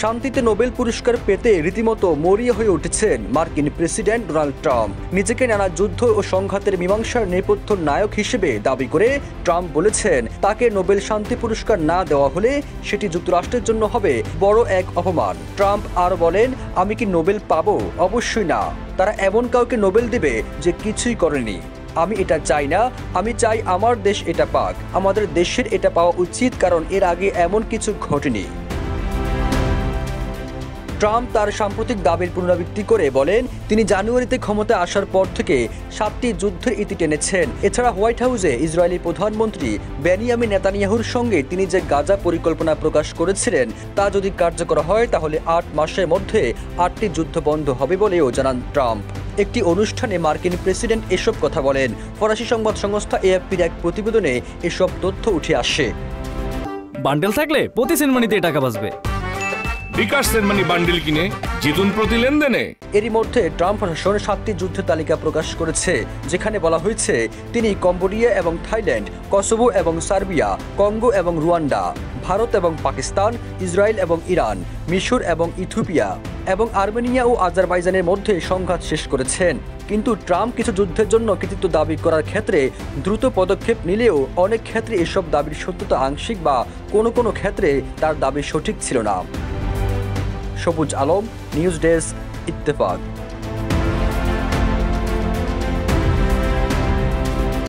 শান্তিতে নোবেল পুরস্কার পেতে রীতিমতো মরিয়া হয়ে উঠেছেন মার্কিন প্রেসিডেন্ট ডোনাল্ড ট্রাম্প। নিজেকে নানা যুদ্ধ ও সংঘাতের মীমাংসার নেপথ্য নায়ক হিসেবে দাবি করে ট্রাম্প বলেছেন, তাকে নোবেল শান্তি পুরস্কার না দেওয়া হলে সেটি যুক্তরাষ্ট্রের জন্য হবে বড় এক অপমান। ট্রাম্প আরও বলেন, আমি কি নোবেল পাবো? অবশ্যই না। তারা এমন কাউকে নোবেল দেবে যে কিছুই করেনি। আমি এটা চাই না। আমি চাই আমার দেশ এটা পাক। আমাদের দেশের এটা পাওয়া উচিত, কারণ এর আগে এমন কিছু ঘটেনি। ট্রাম্প তার সাম্প্রতিক দাবির পুনরাবৃত্তি করে বলেন, তিনি জানুয়ারিতে ক্ষমতায় আসার পর থেকে 7টি যুদ্ধের ইতি টেনেছেন। এছাড়া হোয়াইট হাউসে ইসরায়েলি প্রধানমন্ত্রী বেনিয়ামিন নেতানিয়াহুর সঙ্গে তিনি যে গাজা পরিকল্পনা প্রকাশ করেছিলেন তা যদি কার্যকর হয় তাহলে 8 মাসের মধ্যে 8টি যুদ্ধ বন্ধ হবে বলেও জানান ট্রাম্প। একটি অনুষ্ঠানে মার্কিন প্রেসিডেন্ট এসব কথা বলেন। ফরাসি সংবাদ সংস্থা এএফপির এক প্রতিবেদনে এসব তথ্য উঠে আসে। বান্ডেল থাকলে প্রতি সেনমানিতে টাকা বাঁচবে। বিকাশ সেনমানি বান্ডেল কিনে জিতুন প্রতি লেনদেনে। এরই মধ্যে ট্রাম্প প্রশাসন 7টি যুদ্ধের তালিকা প্রকাশ করেছে, যেখানে বলা হয়েছে তিনি কম্বোডিয়া এবং থাইল্যান্ড, কসোভো এবং সার্বিয়া, কঙ্গো এবং রুয়ান্ডা, ভারত এবং পাকিস্তান, ইসরায়েল এবং ইরান, মিশর এবং ইথিওপিয়া এবং আর্মেনিয়া ও আজারবাইজানের মধ্যে সংঘাত শেষ করেছেন। কিন্তু ট্রাম্প কিছু যুদ্ধের জন্য কৃতিত্ব দাবি করার ক্ষেত্রে দ্রুত পদক্ষেপ নিলেও অনেক ক্ষেত্রে এসব দাবির সত্যতা আংশিক বা কোনো ক্ষেত্রে তার দাবি সঠিক ছিল না। সবুজ আলম, নিউজ ডেস্ক, ইত্তেফাক।